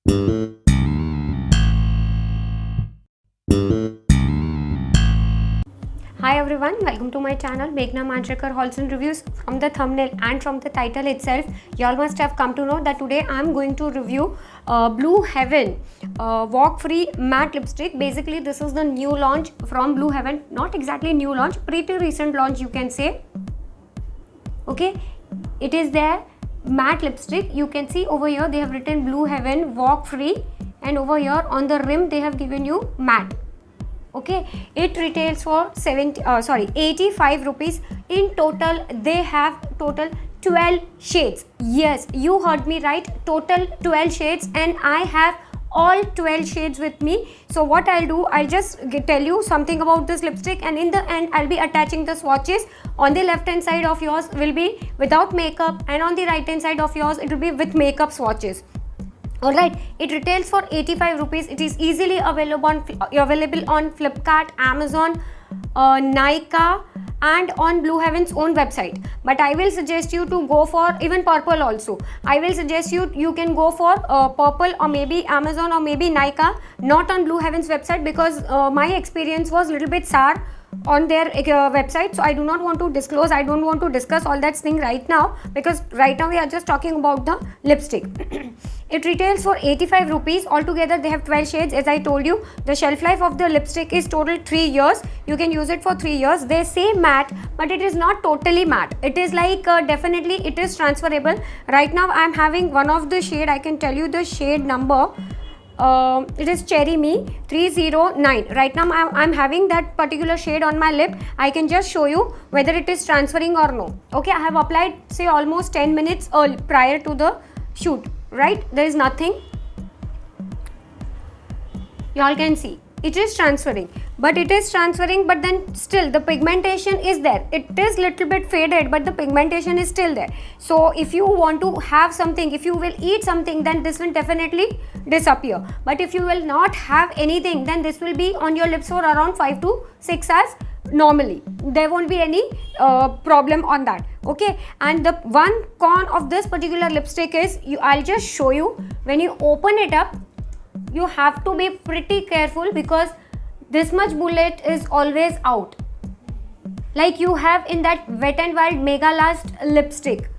Hi everyone, welcome to my channel Meghna Manjrekar Hauls and Reviews. From the thumbnail and from the title itself, you all must have come to know that today I am going to review Blue Heaven Walk Free Matte Lipstick. Basically, this is the new launch from Blue Heaven. Not exactly new launch, pretty recent launch you can say. Okay, it is their matte lipstick. You can see over here they have written Blue Heaven Walk Free, and over here on the rim they have given you matte. Okay, it retails for 85 rupees. In total they have total 12 shades. Yes, you heard me right, total 12 shades, and I have all 12 shades with me. So what I'll do, I'll just tell you something about this lipstick, and in the end I'll be attaching the swatches. On the left hand side of yours will be without makeup, and on the right hand side of yours it will be with makeup swatches. Alright, it retails for 85 rupees. It is easily available on Flipkart, Amazon, Nykaa, and on Blue Heaven's own website. But I will suggest you to go for even Purple also. I will suggest you can go for Purple or maybe Amazon or maybe Nykaa, not on Blue Heaven's website, because my experience was a little bit sour on their website. So I do not want to disclose, I don't want to discuss all that thing right now, because right now we are just talking about the lipstick. It retails for 85 rupees. Altogether they have 12 shades. As I told you, the shelf life of the lipstick is total 3 years. You can use it for 3 years. They say matte, but it is not totally matte. It is like definitely it is transferable. Right now I am having one of the shade. I can tell you the shade number. It is Cherry Me 309. Right now I'm having that particular shade on my lip. I can just show you whether it is transferring or no. Okay, I have applied say almost 10 minutes prior to the shoot. Right, there is nothing. You all can see it is transferring, but then still the pigmentation is there. It is little bit faded, but the pigmentation is still there. So if you want to have something, if you will eat something, then this will definitely disappear. But if you will not have anything, then this will be on your lips for around 5 to 6 hours normally. There won't be any problem on that. Okay, and the one con of this particular lipstick is, I'll just show you, when you open it up, you have to be pretty careful, because this much bullet is always out, like you have in that Wet n Wild Mega Last lipstick.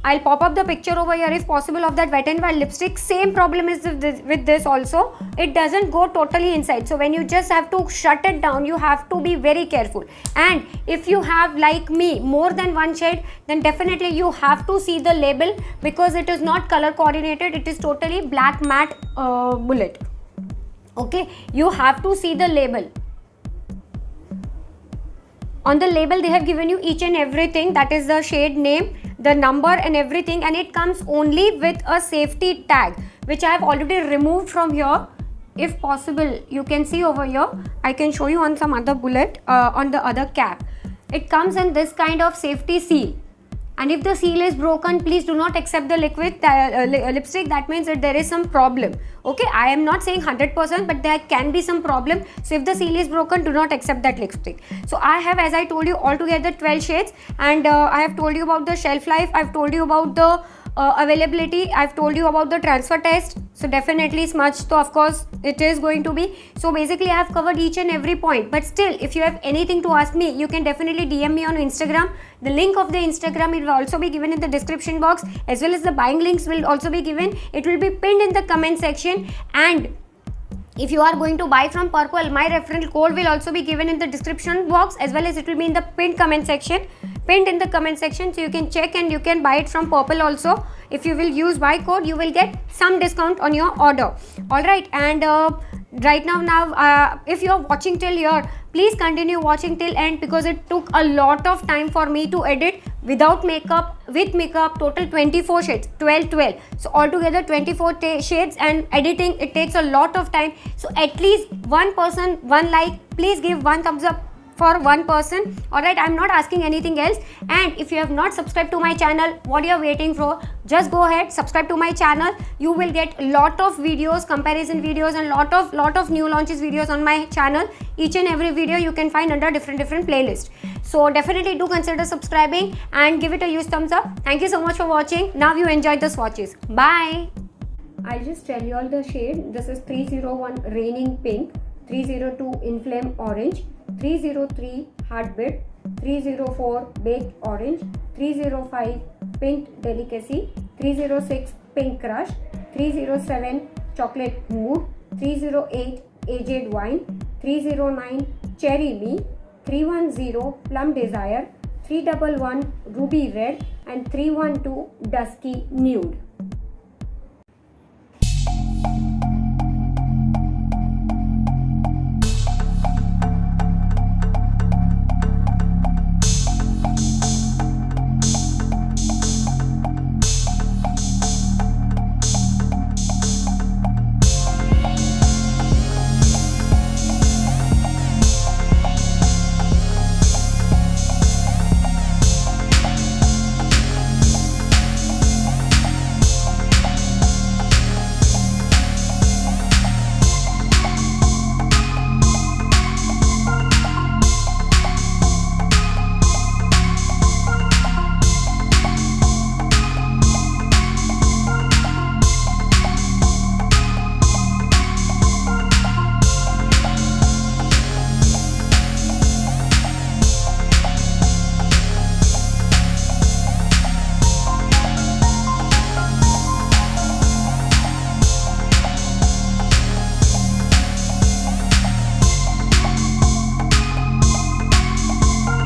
I'll pop up the picture over here if possible of that Wet n Wild lipstick. Same problem is with this also. It doesn't go totally inside. So when you just have to shut it down, you have to be very careful. And if you have, like me, more than one shade, then definitely you have to see the label, because it is not color coordinated. It is totally black matte bullet. Okay, you have to see the label. On the label they have given you each and everything, that is the shade name, the number and everything, and it comes only with a safety tag, which I have already removed from here. If possible, you can see over here, I can show you on some other bullet, on the other cap. It comes in this kind of safety seal, and if the seal is broken, please do not accept the liquid lipstick. That means that there is some problem. Okay, I am not saying 100%, but there can be some problem. So if the seal is broken, do not accept that lipstick. So I have, as I told you, altogether 12 shades, and I have told you about the shelf life, I have told you about the availability, I've told you about the transfer test. So definitely smudge, so of course it is going to be. So basically I have covered each and every point, but still if you have anything to ask me, you can definitely DM me on Instagram. The link of the Instagram, it will also be given in the description box, as well as the buying links will also be given. It will be pinned in the comment section, and if you are going to buy from Purple, my referral code will also be given in the description box, as well as it will be in the pinned comment section, so you can check and you can buy it from Purple also. If you will use my code, you will get some discount on your order. Alright, and right now if you are watching till here, please continue watching till end, because it took a lot of time for me to edit without makeup, with makeup. Total 24 shades, 12. So altogether 24 shades, and editing, it takes a lot of time. So at least one person, one like, please give one thumbs up for one person. Alright, I'm not asking anything else. And if you have not subscribed to my channel, what you are waiting for? Just go ahead, subscribe to my channel. You will get a lot of videos, comparison videos, and lot of new launches videos on my channel. Each and every video you can find under different playlist. So definitely do consider subscribing and give it a huge thumbs up. Thank you so much for watching. Now you enjoy the swatches. Bye. I'll just tell you all the shade. This is 301 Raining Pink, 302 Inflame Orange, 303 Heartbeat, 304 Baked Orange, 305 Pink Delicacy, 306 Pink Crush, 307 Chocolate Mood, 308 Aged Wine, 309 Cherry Me, 310 Plum Desire, 311 Ruby Red, and 312 Dusky Nude.